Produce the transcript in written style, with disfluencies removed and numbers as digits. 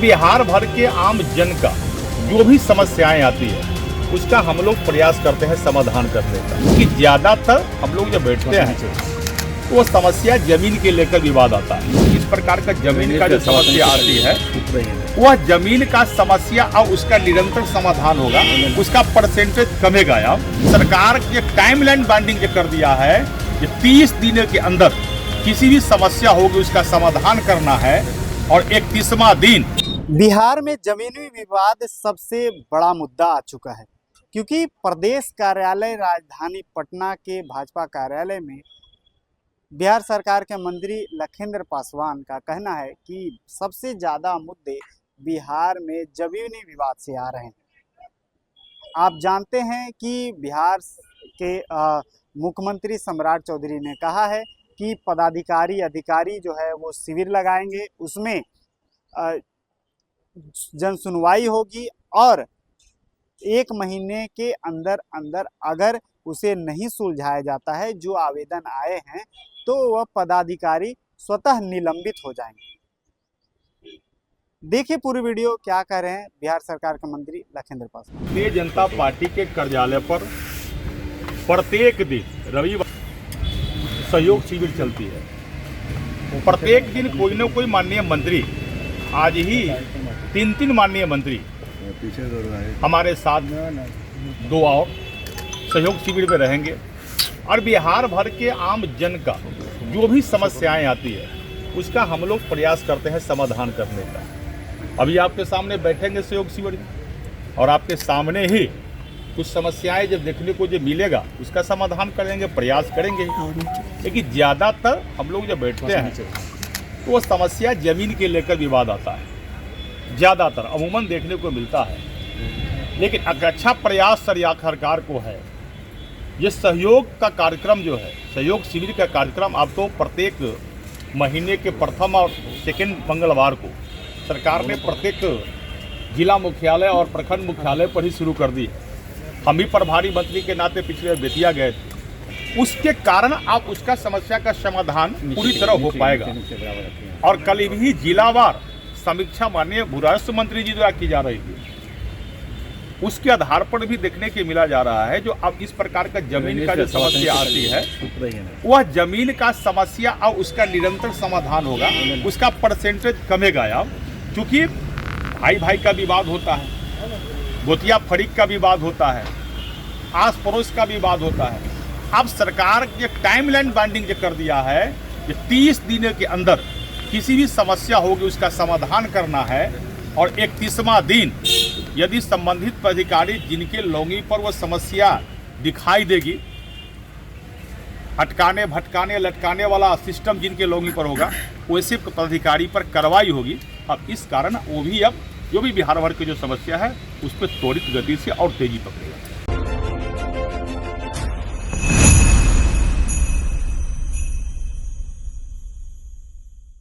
बिहार भर के आम जन का जो भी समस्याएं आती है उसका हम लोग प्रयास करते हैं समाधान करने का। कि ज़्यादातर हम लोग जब बैठते हैं तो वो समस्या जमीन के लेकर विवाद आता है। इस प्रकार का जमीन का जो समस्या आती है वह जमीन का समस्या और उसका निरंतर समाधान होगा, उसका परसेंटेज कमेगा। सरकार ने टाइमलाइन बाइंडिंग जो कर दिया है कि 30 दिनों के अंदर किसी भी समस्या होगी उसका समाधान करना है और 31वां दिन। बिहार में जमीनी विवाद सबसे बड़ा मुद्दा आ चुका है, क्योंकि प्रदेश कार्यालय राजधानी पटना के भाजपा कार्यालय में बिहार सरकार के मंत्री लखिंद्र पासवान का कहना है कि सबसे ज़्यादा मुद्दे बिहार में जमीनी विवाद से आ रहे हैं। आप जानते हैं कि बिहार के मुख्यमंत्री सम्राट चौधरी ने कहा है कि पदाधिकारी अधिकारी जो है वो शिविर लगाएंगे, उसमें जन सुनवाई होगी और 1 महीने के अंदर अंदर अगर उसे नहीं सुलझाया जाता है जो आवेदन आए हैं तो वह पदाधिकारी स्वतः निलंबित हो जाएंगे। देखिए पूरी वीडियो क्या कह रहे हैं बिहार सरकार के मंत्री लखिंद्र पासवान। भारतीय जनता पार्टी के कार्यालय पर प्रत्येक दिन रविवार सहयोग शिविर चलती है। प्रत्येक दिन कोई न कोई माननीय मंत्री, आज ही 3 माननीय मंत्री हमारे साथ 2 और सहयोग शिविर में रहेंगे और बिहार भर के आम जन का जो भी समस्याएं आती है उसका हम लोग प्रयास करते हैं समाधान करने का। अभी आपके सामने बैठेंगे सहयोग शिविर में और आपके सामने ही कुछ समस्याएं जब देखने को जो मिलेगा उसका समाधान करेंगे, प्रयास करेंगे। लेकिन ज़्यादातर हम लोग जब बैठते हैं तो वो समस्या जमीन के लेकर विवाद आता है, ज़्यादातर अमूमन देखने को मिलता है। लेकिन अच्छा प्रयास सरकार को है। ये सहयोग का कार्यक्रम जो है, सहयोग शिविर का कार्यक्रम अब तो प्रत्येक महीने के प्रथम और सेकंड मंगलवार को सरकार ने प्रत्येक जिला मुख्यालय और प्रखंड मुख्यालय पर ही शुरू कर दी है। हम भी प्रभारी मंत्री के नाते पिछले बेतिया गए थे, उसके कारण अब उसका समस्या का समाधान पूरी तरह हो पाएगा। और कल भी जिलावार समीक्षा माननीय भू राजस्व मंत्री जी द्वारा की जा रही थी, उसके आधार पर भी देखने के मिला जा रहा है जो अब इस प्रकार का जमीन का जो समस्या आती है वह जमीन का समस्या और उसका निरंतर समाधान होगा, उसका परसेंटेज कमेगा। क्योंकि भाई भाई का विवाद होता है, गोतिया फरीक का विवाद होता है, आस पड़ोस का विवाद होता है। अब सरकार ने टाइमलाइन बाइंडिंग जो कर दिया है कि 30 दिनों के अंदर किसी भी समस्या होगी उसका समाधान करना है और 31वां दिन यदि संबंधित अधिकारी जिनके लोंगी पर वो समस्या दिखाई देगी, अटकाने भटकाने लटकाने वाला सिस्टम जिनके लोंगी पर होगा, वैसे पदाधिकारी पर कार्रवाई होगी। अब इस कारण वो भी अब जो भी बिहार भर की जो समस्या है उस पर त्वरित गति से और तेजी पकड़ेगा।